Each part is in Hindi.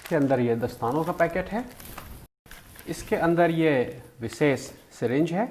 इसके अंदर ये दस्तानों का पैकेट है, इसके अंदर ये विशेष सिरिंज है।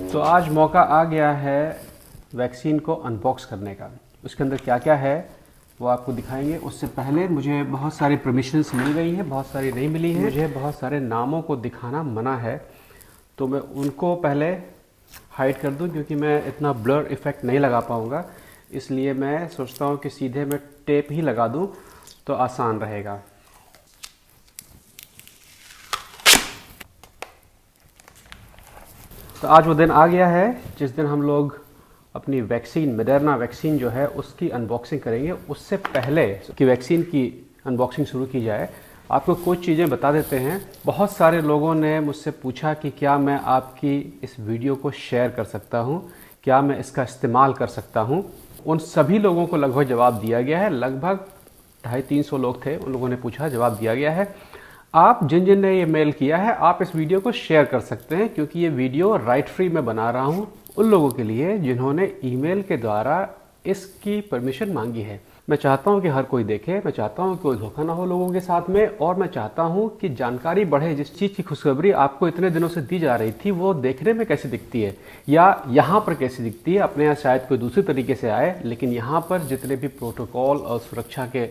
तो आज मौका आ गया है वैक्सीन को अनबॉक्स करने का। उसके अंदर क्या क्या है वो आपको दिखाएंगे। उससे पहले मुझे बहुत सारी परमिशंस मिल गई हैं, बहुत सारी नहीं मिली हैं। मुझे बहुत सारे नामों को दिखाना मना है, तो मैं उनको पहले हाइड कर दूं क्योंकि मैं इतना ब्लर इफ़ेक्ट नहीं लगा पाऊंगा। इसलिए मैं सोचता हूं कि सीधे मैं टेप ही लगा दूं तो आसान रहेगा। तो आज वो दिन आ गया है जिस दिन हम लोग अपनी वैक्सीन, मॉडर्ना वैक्सीन जो है उसकी अनबॉक्सिंग करेंगे। उससे पहले कि वैक्सीन की अनबॉक्सिंग शुरू की जाए, आपको कुछ चीज़ें बता देते हैं। बहुत सारे लोगों ने मुझसे पूछा कि क्या मैं आपकी इस वीडियो को शेयर कर सकता हूं, क्या मैं इसका इस्तेमाल कर सकता हूं। उन सभी लोगों को लगभग जवाब दिया गया है। लगभग 250-300 लोग थे, उन लोगों ने पूछा, जवाब दिया गया है। आप जिन जिन ने ये मेल किया है, आप इस वीडियो को शेयर कर सकते हैं क्योंकि ये वीडियो राइट फ्री में बना रहा हूँ उन लोगों के लिए जिन्होंने ईमेल के द्वारा इसकी परमिशन मांगी है। मैं चाहता हूँ कि हर कोई देखे, मैं चाहता हूँ कि कोई धोखा ना हो लोगों के साथ में, और मैं चाहता हूँ कि जानकारी बढ़े। जिस चीज़ की खुशखबरी आपको इतने दिनों से दी जा रही थी वो देखने में कैसी दिखती है या यहाँ पर कैसी दिखती है। अपने यहाँ शायद कोई दूसरी तरीके से आए, लेकिन यहाँ पर जितने भी प्रोटोकॉल और सुरक्षा के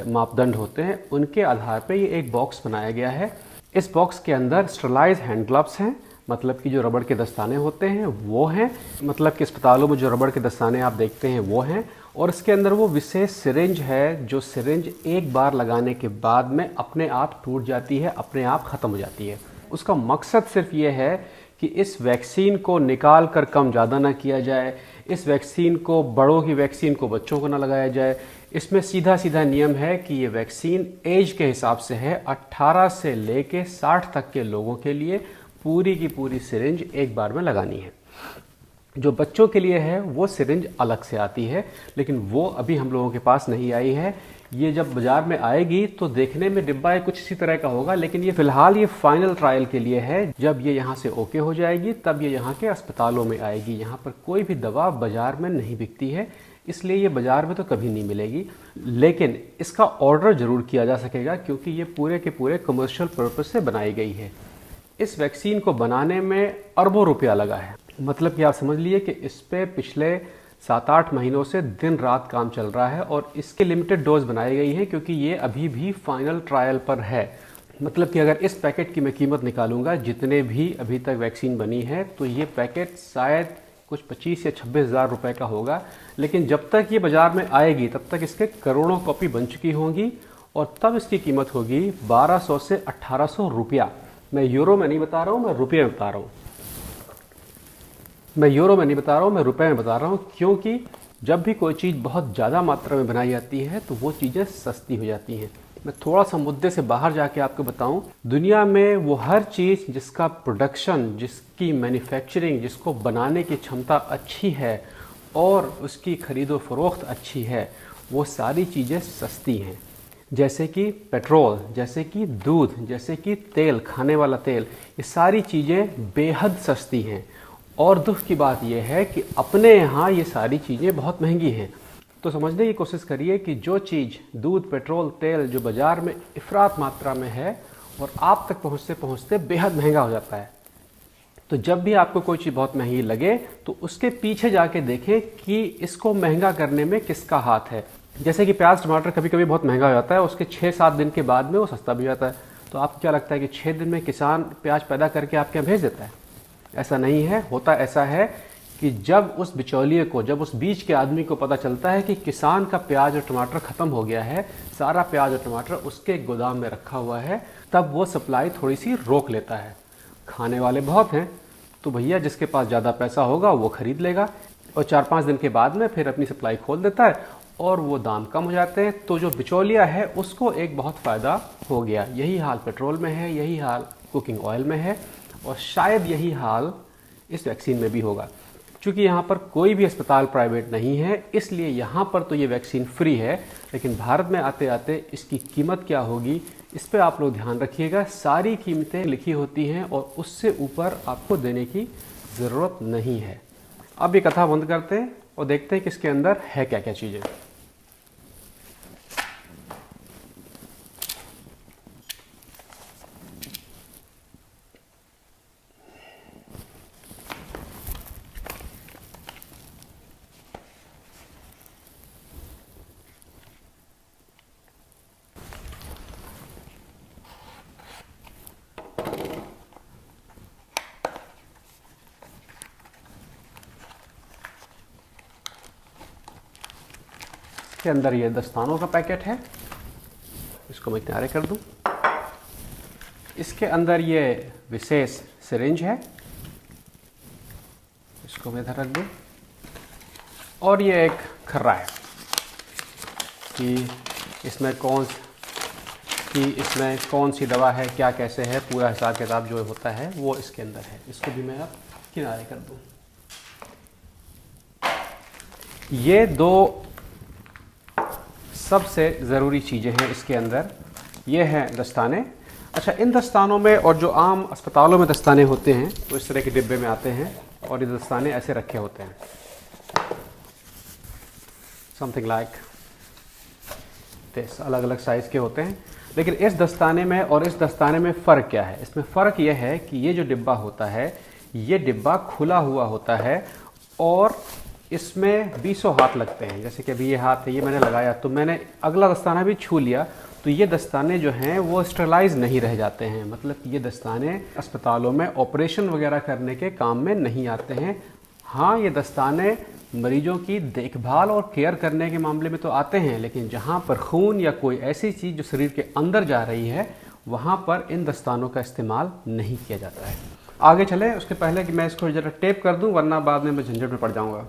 मापदंड होते हैं उनके आधार पे ये एक बॉक्स बनाया गया है। इस बॉक्स के अंदर स्टरलाइज हैंड ग्लव्स हैं, मतलब कि जो रबड़ के दस्ताने होते हैं वो हैं, मतलब कि अस्पतालों में जो रबड़ के दस्ताने आप देखते हैं वो हैं। और इसके अंदर वो विशेष सिरिंज है जो सिरिंज एक बार लगाने के बाद में अपने आप टूट जाती है, अपने आप ख़त्म हो जाती है। उसका मकसद सिर्फ ये है कि इस वैक्सीन को निकाल कर कम ज़्यादा ना किया जाए, इस वैक्सीन को, बड़ों की वैक्सीन को बच्चों को ना लगाया जाए। इसमें सीधा सीधा नियम है कि ये वैक्सीन एज के हिसाब से है। 18 से लेके 60 तक के लोगों के लिए पूरी की पूरी सिरिंज एक बार में लगानी है। जो बच्चों के लिए है वो सिरिंज अलग से आती है, लेकिन वो अभी हम लोगों के पास नहीं आई है। ये जब बाजार में आएगी तो देखने में डिब्बा कुछ इसी तरह का होगा, लेकिन ये फिलहाल ये फाइनल ट्रायल के लिए है। जब ये यहाँ से ओके हो जाएगी तब ये यहाँ के अस्पतालों में आएगी। यहाँ पर कोई भी दवा बाजार में नहीं बिकती है, इसलिए ये बाजार में तो कभी नहीं मिलेगी, लेकिन इसका ऑर्डर जरूर किया जा सकेगा क्योंकि ये पूरे के पूरे कमर्शियल पर्पज से बनाई गई है। इस वैक्सीन को बनाने में अरबों रुपया लगा है। मतलब कि आप समझ लीजिए कि इस पे पिछले 7-8 महीनों से दिन रात काम चल रहा है और इसके लिमिटेड डोज बनाई गई है क्योंकि ये अभी भी फाइनल ट्रायल पर है। मतलब कि अगर इस पैकेट की मैं कीमत निकालूंगा जितने भी अभी तक वैक्सीन बनी है, तो ये पैकेट शायद कुछ 25 या 26 हज़ार रुपये का होगा। लेकिन जब तक ये बाजार में आएगी तब तक इसके करोड़ों कॉपी बन चुकी होंगी और तब इसकी कीमत होगी 1200 से 1800 रुपया। मैं यूरो में नहीं बता रहा हूँ, मैं रुपये में बता रहा हूँ। मैं यूरो में नहीं बता रहा हूँ, मैं रुपए में बता रहा हूँ, क्योंकि जब भी कोई चीज़ बहुत ज़्यादा मात्रा में बनाई जाती है तो वो चीज़ें सस्ती हो जाती हैं। मैं थोड़ा सा मुद्दे से बाहर जाके आपको बताऊं, दुनिया में वो हर चीज़ जिसका प्रोडक्शन, जिसकी मैन्युफैक्चरिंग, जिसको बनाने की क्षमता अच्छी है और उसकी खरीदो फरोख्त अच्छी है, वो सारी चीज़ें सस्ती हैं। जैसे कि पेट्रोल, जैसे कि दूध, जैसे कि तेल, खाने वाला तेल, ये सारी चीज़ें बेहद सस्ती हैं। और दुख की बात यह है कि अपने यहाँ ये सारी चीज़ें बहुत महंगी हैं। तो समझने की कोशिश करिए कि जो चीज़ दूध, पेट्रोल, तेल जो बाज़ार में इफ़रात मात्रा में है और आप तक पहुँचते पहुँचते बेहद महंगा हो जाता है। तो जब भी आपको कोई चीज़ बहुत महंगी लगे तो उसके पीछे जाके देखें कि इसको महंगा करने में किसका हाथ है। जैसे कि प्याज, टमाटर कभी कभी बहुत महंगा हो जाता है, उसके 6-7 दिन के बाद में वो सस्ता भी हो जाता है। तो आपको क्या लगता है कि 6 दिन में किसान प्याज पैदा करके आपके यहाँ भेज देता है? ऐसा नहीं है। होता ऐसा है कि जब उस बिचौलिए को, जब उस बीच के आदमी को पता चलता है कि किसान का प्याज और टमाटर ख़त्म हो गया है, सारा प्याज और टमाटर उसके गोदाम में रखा हुआ है, तब वो सप्लाई थोड़ी सी रोक लेता है। खाने वाले बहुत हैं तो भैया जिसके पास ज़्यादा पैसा होगा वो ख़रीद लेगा, और 4-5 दिन के बाद में फिर अपनी सप्लाई खोल देता है और वो दाम कम हो जाते हैं। तो जो बिचौलिया है उसको एक बहुत फ़ायदा हो गया। यही हाल पेट्रोल में है, यही हाल कुकिंग ऑयल में है, और शायद यही हाल इस वैक्सीन में भी होगा। क्योंकि यहाँ पर कोई भी अस्पताल प्राइवेट नहीं है, इसलिए यहाँ पर तो ये वैक्सीन फ्री है, लेकिन भारत में आते आते इसकी कीमत क्या होगी इस पर आप लोग ध्यान रखिएगा। सारी कीमतें लिखी होती हैं और उससे ऊपर आपको देने की ज़रूरत नहीं है। अब ये कथा बंद करते हैं और देखते हैं कि इसके अंदर है क्या क्या चीज़ें। के अंदर ये दस्तानों का पैकेट है, इसको मैं किनारे कर दूं। इसके अंदर ये विशेष सिरिंज है, इसको मैं इधर रख दूं। और ये एक खर्रा है कि इसमें कौन सी दवा है, क्या कैसे है, पूरा हिसाब किताब जो होता है वो इसके अंदर है। इसको भी मैं अब किनारे कर दूं। ये दो सबसे ज़रूरी चीज़ें हैं इसके अंदर। ये हैं दस्ताने। अच्छा, इन दस्तानों में, और जो आम अस्पतालों में दस्ताने होते हैं तो इस तरह के डिब्बे में आते हैं और ये दस्ताने ऐसे रखे होते हैं, समथिंग लाइक दिस, अलग अलग साइज़ के होते हैं। लेकिन इस दस्ताने में और इस दस्ताने में फ़र्क क्या है? इसमें फ़र्क यह है कि ये जो डिब्बा होता है, ये डिब्बा खुला हुआ होता है और इसमें 20 हाथ लगते हैं। जैसे कि अभी ये हाथ है, ये मैंने लगाया तो मैंने अगला दस्ताना भी छू लिया, तो ये दस्ताने जो हैं वो स्टरलाइज नहीं रह जाते हैं। मतलब ये दस्ताने अस्पतालों में ऑपरेशन वगैरह करने के काम में नहीं आते हैं। हाँ, ये दस्ताने मरीजों की देखभाल और केयर करने के मामले में तो आते हैं, लेकिन जहाँ पर खून या कोई ऐसी चीज़ जो शरीर के अंदर जा रही है, वहाँ पर इन दस्तानों का इस्तेमाल नहीं किया जाता है। आगे चलें उसके पहले कि मैं इसको ज़रा टेप कर दूँ, वरना बाद में मैं झंझट में पड़ जाऊँगा।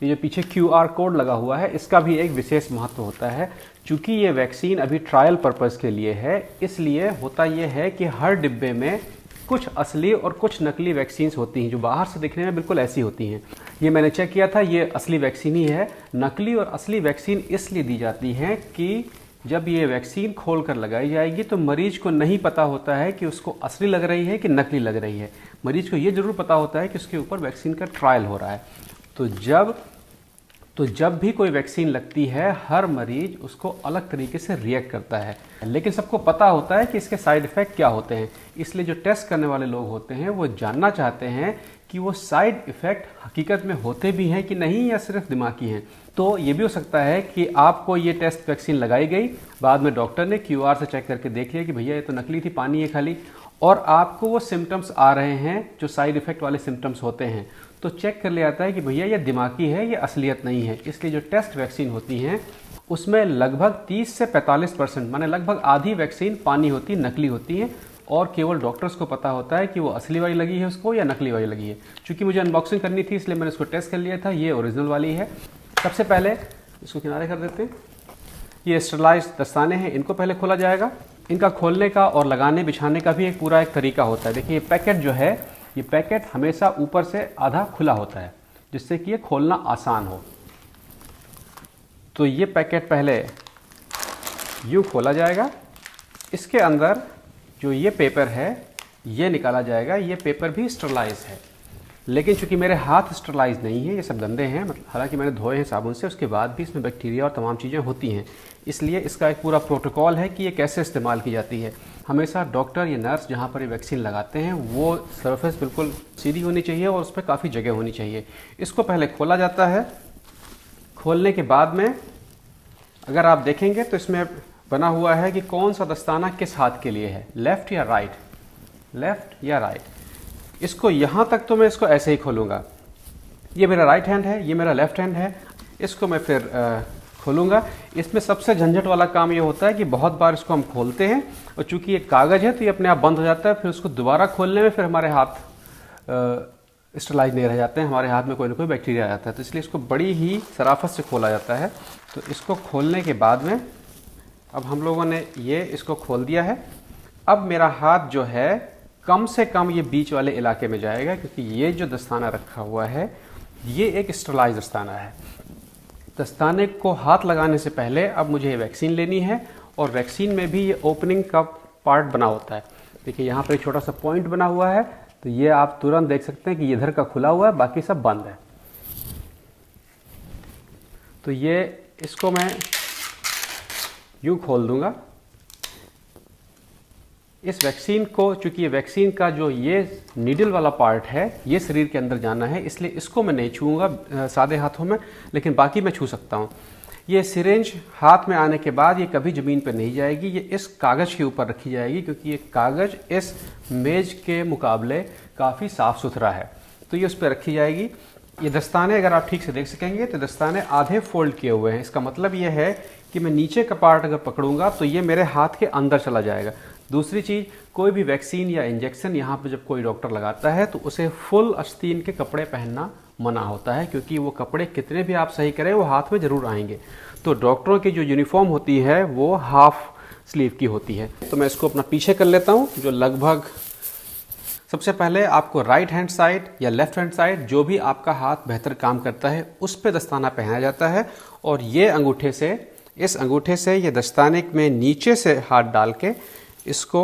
ये जो पीछे QR कोड लगा हुआ है, इसका भी एक विशेष महत्व होता है। चूँकि ये वैक्सीन अभी ट्रायल पर्पज़ के लिए है, इसलिए होता ये है कि हर डिब्बे में कुछ असली और कुछ नकली वैक्सीन्स होती हैं, जो बाहर से दिखने में बिल्कुल ऐसी होती हैं। ये मैंने चेक किया था, ये असली वैक्सीन ही है। नकली और असली वैक्सीन इसलिए दी जाती हैं कि जब ये वैक्सीन खोल कर लगाई जाएगी तो मरीज को नहीं पता होता है कि उसको असली लग रही है कि नकली लग रही है। मरीज को ये ज़रूर पता होता है कि उसके ऊपर वैक्सीन का ट्रायल हो रहा है। तो जब भी कोई वैक्सीन लगती है, हर मरीज उसको अलग तरीके से रिएक्ट करता है, लेकिन सबको पता होता है कि इसके साइड इफ़ेक्ट क्या होते हैं। इसलिए जो टेस्ट करने वाले लोग होते हैं वो जानना चाहते हैं कि वो साइड इफ़ेक्ट हकीकत में होते भी हैं कि नहीं, या सिर्फ दिमागी हैं। तो ये भी हो सकता है कि आपको ये टेस्ट वैक्सीन लगाई गई, बाद में डॉक्टर ने QR से चेक करके देख लिया कि भैया ये तो नकली थी, पानी है खाली, और आपको वो सिम्टम्स आ रहे हैं जो साइड इफ़ेक्ट वाले सिम्टम्स होते हैं, तो चेक कर लिया जाता है कि भैया ये दिमागी है, ये असलियत नहीं है। इसलिए जो टेस्ट वैक्सीन होती हैं उसमें लगभग 30 से 45%, माने लगभग आधी वैक्सीन पानी होती, नकली होती है, और केवल डॉक्टर्स को पता होता है कि वो असली वाली लगी है उसको या नकली वाली लगी है। चूँकि मुझे अनबॉक्सिंग करनी थी इसलिए मैंने इसको टेस्ट कर लिया था, ये ओरिजिनल वाली है। सबसे पहले इसको किनारे कर देते हैं। ये स्टरलाइज दस्ताने हैं, इनको पहले खोला जाएगा। इनका खोलने का और लगाने बिछाने का भी एक तरीका होता है। देखिए, ये पैकेट जो है, ये पैकेट हमेशा ऊपर से आधा खुला होता है, जिससे कि ये खोलना आसान हो। तो ये पैकेट पहले यूँ खोला जाएगा। इसके अंदर जो ये पेपर है ये निकाला जाएगा। ये पेपर भी स्टरलाइज है, लेकिन चूंकि मेरे हाथ स्टरलाइज नहीं है, ये सब गंदे हैं, मतलब हालांकि मैंने धोए हैं साबुन से, उसके बाद भी इसमें बैक्टीरिया और तमाम चीज़ें होती हैं। इसलिए इसका एक पूरा प्रोटोकॉल है कि ये कैसे इस्तेमाल की जाती है। हमेशा डॉक्टर या नर्स जहाँ पर ये वैक्सीन लगाते हैं वो सरफेस बिल्कुल सीधी होनी चाहिए और उस पर काफ़ी जगह होनी चाहिए। इसको पहले खोला जाता है। खोलने के बाद में अगर आप देखेंगे तो इसमें बना हुआ है कि कौन सा दस्ताना किस हाथ के लिए है, लेफ्ट या राइट, लेफ्ट या राइट। इसको यहाँ तक तो मैं इसको ऐसे ही खोलूँगा, ये मेरा राइट हैंड है, ये मेरा लेफ्ट हैंड है। इसको मैं फिर खोलूँगा। इसमें सबसे झंझट वाला काम ये होता है कि बहुत बार इसको हम खोलते हैं और चूंकि ये कागज़ है तो ये अपने आप बंद हो जाता है, फिर उसको दोबारा खोलने में फिर हमारे हाथ स्टरलाइज नहीं रह जाते हैं, हमारे हाथ में कोई ना कोई बैक्टीरिया आ जाता है। तो इसलिए इसको बड़ी ही शराफत से खोला जाता है। तो इसको खोलने के बाद में अब हम लोगों ने ये इसको खोल दिया है। अब मेरा हाथ जो है कम से कम ये बीच वाले इलाके में जाएगा, क्योंकि ये जो दस्ताना रखा हुआ है ये एक स्टरलाइज दस्ताना है। दस्ताने को हाथ लगाने से पहले अब मुझे ये वैक्सीन लेनी है, और वैक्सीन में भी ये ओपनिंग का पार्ट बना होता है। देखिए यहाँ पर एक छोटा सा पॉइंट बना हुआ है, तो ये आप तुरंत देख सकते हैं कि ये इधर का खुला हुआ है, बाकी सब बंद है। तो ये इसको मैं यूँ खोल दूंगा। इस वैक्सीन को, चूंकि ये वैक्सीन का जो ये नीडल वाला पार्ट है ये शरीर के अंदर जाना है, इसलिए इसको मैं नहीं छूऊंगा सादे हाथों में, लेकिन बाकी मैं छू सकता हूँ। ये सिरिंज हाथ में आने के बाद ये कभी ज़मीन पर नहीं जाएगी, ये इस कागज़ के ऊपर रखी जाएगी, क्योंकि ये कागज़ इस मेज के मुकाबले काफ़ी साफ़ सुथरा है, तो ये उस पर रखी जाएगी। ये दस्ताने अगर आप ठीक से देख सकेंगे तो दस्ताने आधे फोल्ड किए हुए हैं। इसका मतलब ये है कि मैं नीचे का पार्ट अगर पकड़ूंगा तो ये मेरे हाथ के अंदर चला जाएगा। दूसरी चीज़, कोई भी वैक्सीन या इंजेक्शन यहाँ पे जब कोई डॉक्टर लगाता है तो उसे फुल आस्तीन के कपड़े पहनना मना होता है, क्योंकि वो कपड़े कितने भी आप सही करें वो हाथ में ज़रूर आएंगे। तो डॉक्टरों की जो यूनिफॉर्म होती है वो हाफ स्लीव की होती है। तो मैं इसको अपना पीछे कर लेता हूँ, जो लगभग सबसे पहले आपको राइट हैंड साइड या लेफ्ट हैंड साइड, जो भी आपका हाथ बेहतर काम करता है, उस पे दस्ताना पहना जाता है। और ये अंगूठे से, इस अंगूठे से ये दस्ताने में नीचे से हाथ डाल के इसको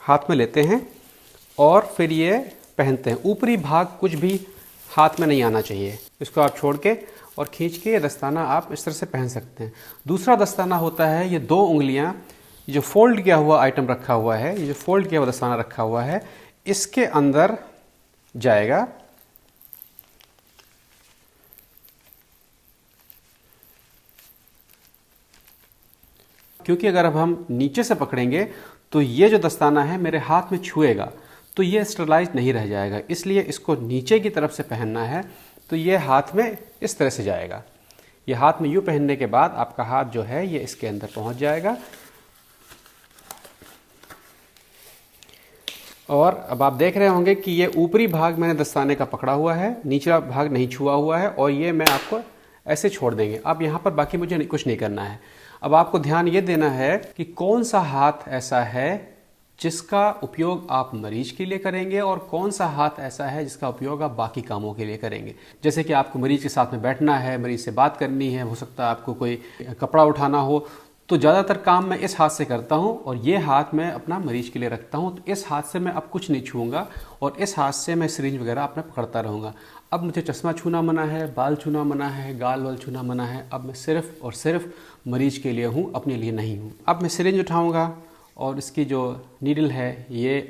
हाथ में लेते हैं और फिर ये पहनते हैं। ऊपरी भाग कुछ भी हाथ में नहीं आना चाहिए। इसको आप छोड़ के और खींच के ये दस्ताना आप इस तरह से पहन सकते हैं। दूसरा दस्ताना होता है, ये 2 उंगलियां, जो फोल्ड किया हुआ आइटम रखा हुआ है, ये जो फोल्ड किया हुआ दस्ताना रखा हुआ है, इसके अंदर जाएगा। क्योंकि अगर अब हम नीचे से पकड़ेंगे तो ये जो दस्ताना है मेरे हाथ में छुएगा, तो ये स्टरलाइज नहीं रह जाएगा, इसलिए इसको नीचे की तरफ से पहनना है। तो ये हाथ में इस तरह से जाएगा। ये हाथ में यूँ पहनने के बाद आपका हाथ जो है ये इसके अंदर पहुंच जाएगा। और अब आप देख रहे होंगे कि ये ऊपरी भाग मैंने दस्ताने का पकड़ा हुआ है, निचला भाग नहीं छुआ हुआ है, और ये मैं आपको ऐसे छोड़ देंगे। अब यहाँ पर बाकी मुझे कुछ नहीं करना है। अब आपको ध्यान ये देना है कि कौन सा हाथ ऐसा है जिसका उपयोग आप मरीज के लिए करेंगे और कौन सा हाथ ऐसा है जिसका उपयोग आप बाकी कामों के लिए करेंगे। जैसे कि आपको मरीज के साथ में बैठना है, मरीज से बात करनी है, हो सकता है आपको कोई कपड़ा उठाना हो, तो ज़्यादातर काम मैं इस हाथ से करता हूं और ये हाथ मैं अपना मरीज के लिए रखता हूं। तो इस हाथ से मैं अब कुछ नहीं छूऊंगा और इस हाथ से मैं सिरिंज वगैरह अपना पकड़ता रहूँगा। अब मुझे चश्मा छूना मना है, बाल छूना मना है, गाल वाल छूना मना है। अब मैं सिर्फ और सिर्फ मरीज के लिए हूँ, अपने लिए नहीं हूँ। अब मैं सिरिंज उठाऊँगा और इसकी जो नीडल है ये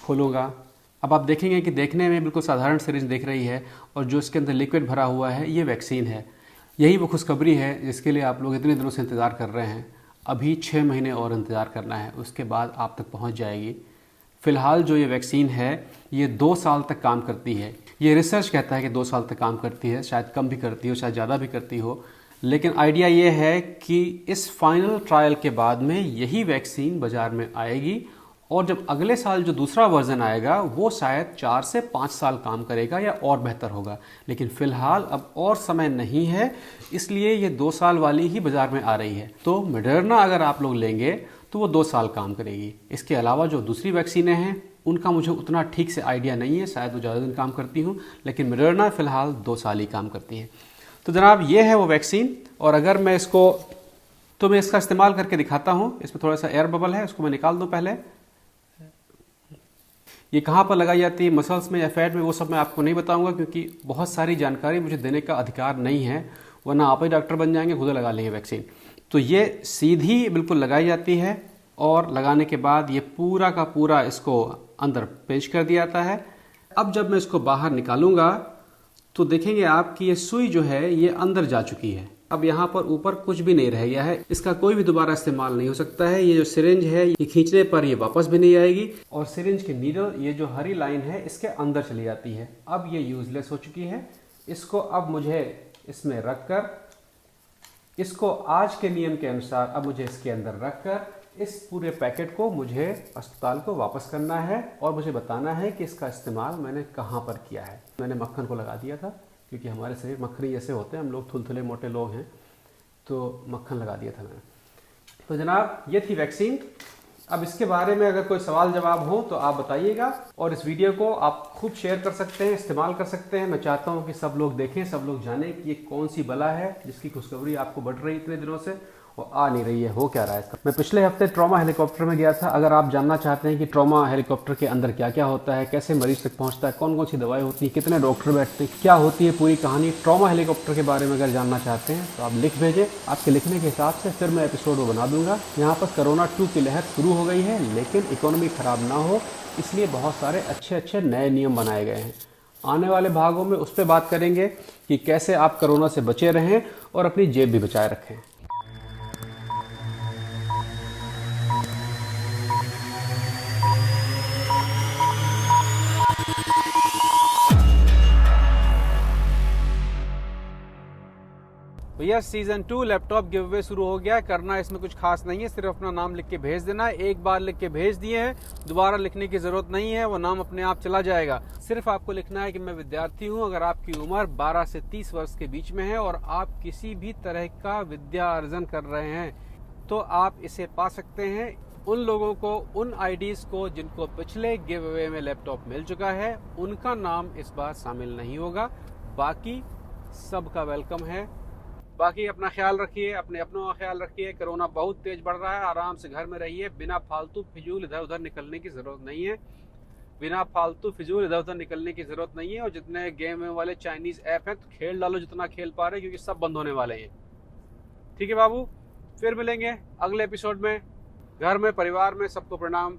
खोलूँगा। अब आप देखेंगे कि देखने में बिल्कुल साधारण सिरिंज दिख रही है और जो इसके अंदर लिक्विड भरा हुआ है ये वैक्सीन है। यही वो खुशखबरी है जिसके लिए आप लोग इतने दिनों से इंतज़ार कर रहे हैं। अभी 6 महीने और इंतज़ार करना है, उसके बाद आप तक पहुंच जाएगी। फ़िलहाल जो ये वैक्सीन है ये 2 साल तक काम करती है। ये रिसर्च कहता है कि 2 साल तक काम करती है, शायद कम भी करती हो, शायद ज़्यादा भी करती हो, लेकिन आइडिया ये है कि इस फाइनल ट्रायल के बाद में यही वैक्सीन बाज़ार में आएगी और जब अगले साल जो दूसरा वर्जन आएगा वो शायद 4 से 5 साल काम करेगा या और बेहतर होगा। लेकिन फ़िलहाल अब और समय नहीं है, इसलिए ये 2 साल वाली ही बाज़ार में आ रही है। तो मॉडर्ना अगर आप लोग लेंगे तो वो 2 साल काम करेगी। इसके अलावा जो दूसरी वैक्सीनें हैं उनका मुझे उतना ठीक से आइडिया नहीं है, शायद वो ज़्यादा दिन काम करती हूँ, लेकिन मॉडर्ना फ़िलहाल 2 साल ही काम करती है। तो जनाब ये है वो वैक्सीन। और अगर मैं इसको, तो मैं इसका इस्तेमाल करके दिखाता हूँ। इसमें थोड़ा सा एयर बबल है, उसको मैं निकाल दूँ पहले। ये कहाँ पर लगाई जाती है, मसल्स में या फैट में, वो सब मैं आपको नहीं बताऊंगा क्योंकि बहुत सारी जानकारी मुझे देने का अधिकार नहीं है, वरना आप ही डॉक्टर बन जाएंगे, खुद लगा लेंगे वैक्सीन। तो ये सीधी बिल्कुल लगाई जाती है और लगाने के बाद ये पूरा का पूरा इसको अंदर पेश कर दिया जाता है। अब जब मैं इसको बाहर निकालूंगा तो देखेंगे आप कि ये सुई जो है ये अंदर जा चुकी है। अब यहाँ पर ऊपर कुछ भी नहीं रह गया है, इसका कोई भी दोबारा इस्तेमाल नहीं हो सकता है। ये जो सिरिंज है ये खींचने पर ये वापस भी नहीं आएगी और सिरिंज की नीडल ये जो हरी लाइन है इसके अंदर चली जाती है। अब ये यूजलेस हो चुकी है। इसको अब मुझे इसमें रखकर, इसको आज के नियम के अनुसार अब मुझे इसके अंदर रखकर इस पूरे पैकेट को मुझे अस्पताल को वापस करना है और मुझे बताना है कि इसका इस्तेमाल मैंने कहाँ पर किया है। मैंने मक्खन को लगा दिया था क्योंकि हमारे शरीर मक्खनी जैसे होते हैं, हम लोग थुलथुले मोटे लोग हैं, तो मक्खन लगा दिया था मैंने। तो जनाब ये थी वैक्सीन। अब इसके बारे में अगर कोई सवाल जवाब हो तो आप बताइएगा और इस वीडियो को आप खूब शेयर कर सकते हैं, इस्तेमाल कर सकते हैं। मैं चाहता हूं कि सब लोग देखें, सब लोग जानें कि ये कौन सी बला है जिसकी खुशखबरी आपको बढ़ रही इतने दिनों से और आ नहीं रही है, हो क्या रहा है इसका। मैं पिछले हफ्ते ट्रॉमा हेलीकॉप्टर में गया था। अगर आप जानना चाहते हैं कि ट्रॉमा हेलीकॉप्टर के अंदर क्या क्या होता है, कैसे मरीज तक पहुंचता है, कौन कौन सी दवाएं होती है, कितने डॉक्टर बैठते हैं, क्या होती है पूरी कहानी ट्रॉमा हेलीकॉप्टर के बारे में अगर जानना चाहते हैं तो आप लिख भेजें। आपके लिखने के हिसाब से फिर मैं एपिसोड वो बना दूंगा। यहाँ पर कोरोना 2 की लहर शुरू हो गई है, लेकिन इकोनॉमी खराब ना हो इसलिए बहुत सारे अच्छे अच्छे नए नियम बनाए गए हैं। आने वाले भागों में उस पर बात करेंगे कि कैसे आप कोरोना से बचे रहें और अपनी जेब भी बचाए रखें। भैया सीजन 2 लैपटॉप गिव अवे शुरू हो गया है। करना इसमें कुछ खास नहीं है, सिर्फ अपना नाम लिख के भेज देना है। एक बार लिख के भेज दिए हैं, दोबारा लिखने की जरूरत नहीं है, वो नाम अपने आप चला जाएगा। सिर्फ आपको लिखना है कि मैं विद्यार्थी हूं। अगर आपकी उम्र 12 से 30 वर्ष के बीच में है और आप किसी भी तरह का विद्या अर्जन कर रहे हैं तो आप इसे पा सकते हैं। उन लोगों को, उन आईडीज को जिनको पिछले गिव अवे में लैपटॉप मिल चुका है, उनका नाम इस बार शामिल नहीं होगा। बाकी सबका वेलकम है। बाकी अपना ख्याल रखिए, अपने अपनों का ख्याल रखिए। कोरोना बहुत तेज बढ़ रहा है, आराम से घर में रहिए। बिना फालतू फिजूल इधर उधर निकलने की जरूरत नहीं है। बिना फालतू फिजूल इधर उधर निकलने की जरूरत नहीं है। और जितने गेम वाले चाइनीज ऐप हैं तो खेल डालो जितना खेल पा रहे, क्योंकि सब बंद होने वाले हैं। ठीक है बाबू, फिर मिलेंगे अगले एपिसोड में। घर में, परिवार में सबको प्रणाम।